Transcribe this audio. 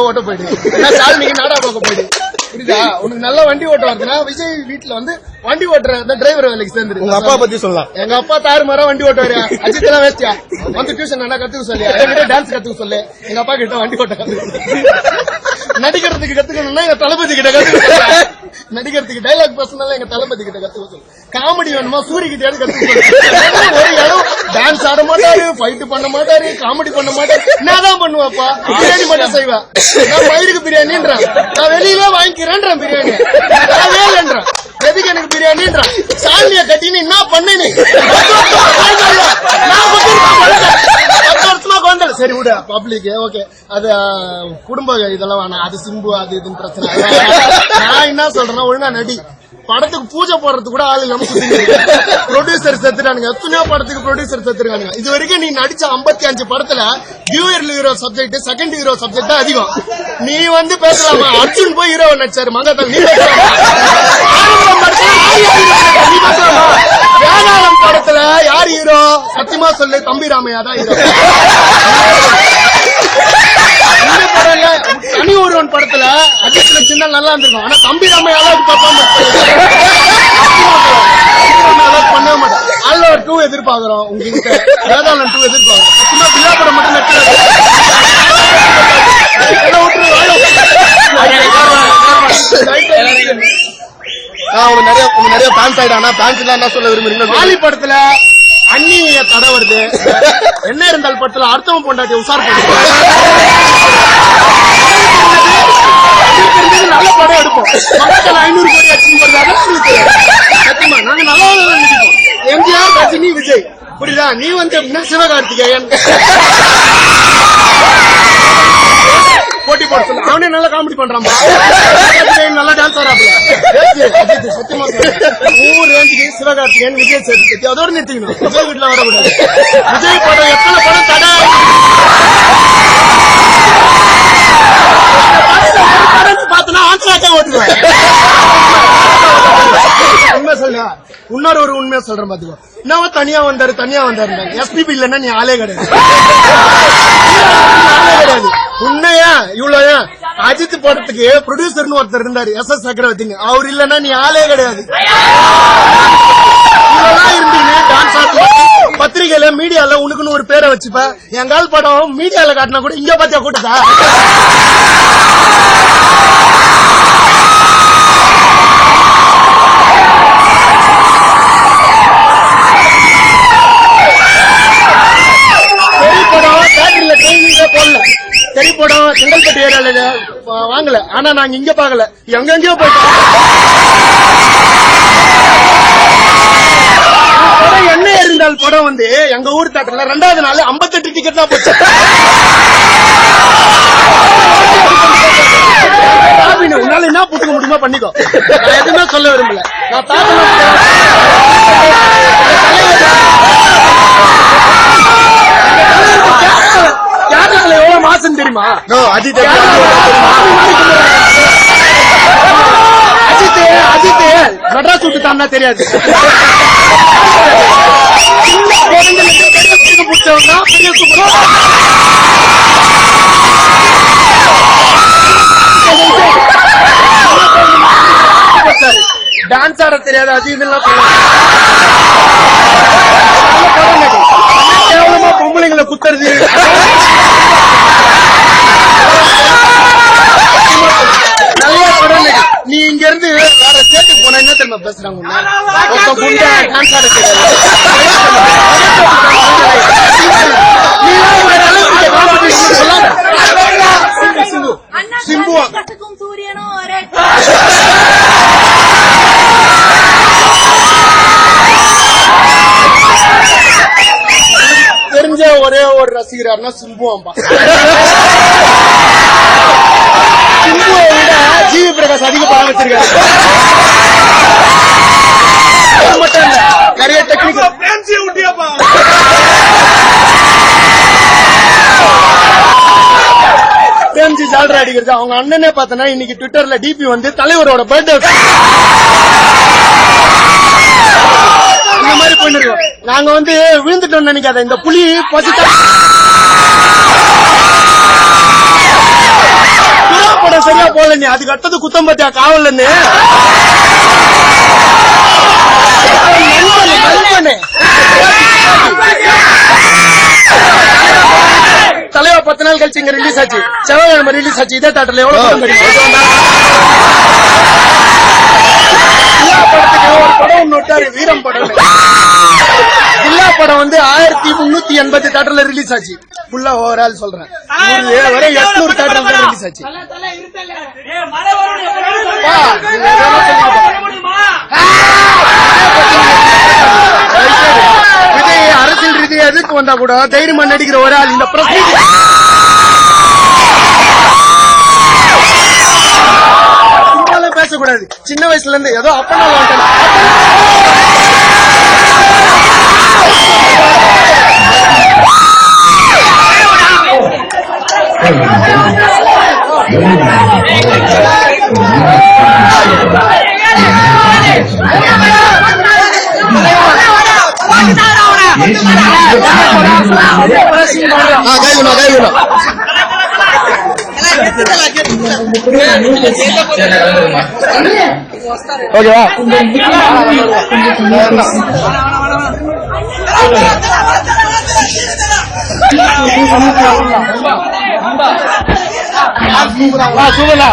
ஓட்ட போயிடு, சாலினிக்கு நாடா பார்க்க போயிடு. புரியுதா? உனக்கு நல்ல வண்டி ஓட்ட வருதுன்னா விஜய் வீட்டுல வந்து வண்டி ஓட்டுற டிரைவர் வேலைக்கு சேர்ந்துரு. உங்க அப்பா பத்தி சொல்லலாம். எங்க அப்பா தாறுமாறா வண்டி ஓட்டுவாரு. அஜித் எல்லாம் வேஸ்டியா வந்து டியூஷன் என்ன கத்துக்க சொல்லி, என்கிட்ட டான்ஸ் கத்துக்க சொல்லு. எங்க அப்பா கிட்ட வண்டி ஓட்ட கத்துக்க, நடிக்கிறதுக்கு கத்துக்கணும்னா எங்க தளபதி கிட்ட கத்துக்க, நடிக்கிறதுக்கு டைலாக் பர்சனல் எங்க தளபதி கிட்ட கத்துக்க சொல்லு. காமெடி வேணுமா சூரிய கிட்ட கத்துக்க சொல்லு. ஒரு இடம் டான்ஸ் ஆட மாட்டாரு, ஃபைட் பண்ண மாட்டாரு, காமெடி பண்ண மாட்டாரு. என்னதான் பண்ணுவாப்பா? பிரியாணி மட்டும் செய்வா. நான் மயிருக்கு பிரியாணின்றேன், நான் வெளியில வாங்கிக்கிறேன் பிரியாணி, வேலைன்றேன். எதுக்கு எனக்கு பிரியாணின்றான்? சாலினிய கட்டின்னு என்ன பண்ணு? 10 வருஷமா குழந்தை. சரி விட பப்ளிக் ஓகே, அது குடும்ப இதெல்லாம் வேணாம், அது சிம்பு அது இதுன்னு பிரச்சனை. நான் என்ன சொல்றேன்னா ஒழுங்கா நடி. படத்துக்கு பூஜை போடுறது கூட ஆள் இல்லாம சுத்தி ப்ரொடியூசர் செத்துட்டானுங்க. எத்தனையோ படத்துக்கு ப்ரொடியூசர் செத்துருக்கானுங்க. இது வரைக்கும் நீ நடிச்ச 55 படத்துல டியூயர் hero subject, second hero subject தான் அதிகம். நீ வந்து பேசலாமா? அர்ஜுன் போய் ஹீரோ நடிச்சாரு மங்காத்தா, நீ பேசலாமா? நீ பேசலாமா? வேதாளம் படத்துல யார் ஹீரோ? சத்தியமா சொல்லு, தம்பி ராமையா தான் ஹீரோ. தனி ஒருவன் படத்துல அஜித் சின்ன நல்லா இருந்திருக்கும். ஆனா தம்பி ராமையா பண்ண மாட்டேன். அதுல ஒரு 2 எதிர்பார்க்கிறோம் உங்ககிட்ட, வேதாளம் 2 எதிர்பார்க்கிறோம். சும்மா விழா படம் மட்டும் நடிக்கிறாரு. நிறைய ஃபேன்ஸ் ஆயிடானா? ஃபேன்ஸ் எல்லாம் என்ன சொல்ல விரும்புறீங்க? வாலி படத்துல அண்ணி தடை வருது, என்ன இருந்தால் படத்துல அடுத்தவன் பொண்டாட்டி உஷார் பண்ணுவோம். நல்ல படம் எடுப்போம். மக்கள் 500 கோடி அடிச்சு சத்தியமா நாங்க நல்லா நினைப்போம். எம்ஜிஆர், ரஜினி, விஜய். புரியுதா? நீ வந்து சிவகார்த்திகேயன் போட்டி போட சொல்லு. அவனே நல்லா காமெடி பண்றான், நல்லா டான்ஸ் ஆடுறாப்ல. அஜித் சத்தியமா ஊர் ரேஞ்சுக்கு சிவகார்த்திகேயன், விஜய் சேதுபதி அதோட நிறுத்திக்கணும். விஜய் வீட்டுல வரக்கூடாது. விஜய் படம் எத்தனை படம் தடை பார்த்தனா ஆந்திராக்கா ஓட்டுவேன். உண்மை சொல்ல இன்னொரு ஒரு உண்மையா சொல்றேன் பாத்துக்கோ. என்ன தனியா வந்தாரு எஸ்பிபி இல்லன்னா நீ ஆளே கிடையாது. உண்மையா இவ்வளவு அஜித் படத்துக்கு ப்ரொடியூசர்னு ஒருத்தர் இருந்தாரு, SS சக்கரவர்த்திங்க. அவர் இல்லன்னா நீ ஆளே கிடையாது. பத்திரிகையில மீடியால உனக்குன்னு ஒரு பேரை வச்சுப்ப. எங்கால் படம் மீடியால காட்டினா கூட இங்க பாத்தியா கூட்டதா? போடல சரி படம் செங்கல்பட்டு ஏரியால வாங்கல. ஆனா நாங்க இங்க பாக்கல, எங்கெங்கயோ போயிட்டோம். படம் என்ன இருந்தால் படம் வந்து எங்க ஊர் தேட்டர்ல 2வது நாள் 58 டிக்கெட் தான் போச்சு. உன்னால என்ன புட்டுக்க முடியுமா பண்ணிக்கோ. நான் எதுவுமே சொல்ல விரும்பல. நான் எவ்வளவு மாசம் தெரியுமா? அஜித் மெட்ராஸ் விட்டு தாண்டா தெரியாது. டான்ஸ் ஆட தெரியாது அஜித் எல்லாம் கேவலமா பொம்பளைங்களை குத்துறது. நல்ல படம். நீ இங்க இருந்து வேற ஸ்டேட்டுக்கு போனா என்ன தெரியுமா பேசுறாங்க? டான்ஸ் ஆட தெரியாது. சிம்புவா தெரிஞ்ச ஒரே ஒரு ரசிகரார்னா சிம்புவாம்பா. சிம்புவை விட ஜிவி பிரகாஷ் அதிக படம் வச்சிருக்காரு. மட்டும் இல்ல, நிறைய டெக்னிக்கல் பிரேம்ஜி ஜால்ரா அடிக்கிறது. அவங்க அண்ணனே பார்த்தனா இன்னைக்கு ட்விட்டர்ல டிபி வந்து தலைவரோட பர்த்டே இந்த மாதிரி பண்ணிருக்கோம். நாங்க வந்து விழுந்துட்டோம் நினைக்காத. இந்த புலி பசித்தா நீ அதுக்கு அடுத்தது குத்தம் பத்தியா காவல்னு தலைவா 10 நாள் கழிச்சு இங்க ரிலீஸ் ஆச்சு. செவ்வாய்க்கிழமை ரிலீஸ் ஆச்சு. இதே தேட்டர்ல எவ்வளவு படத்துக்கு ஒரு படம் நோட்டாரு வீரம் படம். ஜில்லா படம் வந்து 1380 தேட்டர்ல ரிலீஸ் ஆச்சு. ஃபுல்லா ஓவரால் சொல்றேன். வரை 800 தேட்டர்ல ரிலீஸ் ஆச்சு. விஜய் அரசியல் ரீதியா எதுக்கு வந்தா கூட தைரியமா நடிக்கிற ஒரு ஆள் இந்த பேசக்கூடாது. சின்ன வயசுல இருந்து ஏதோ அப்பனால ஓகேவா? சூப்பரா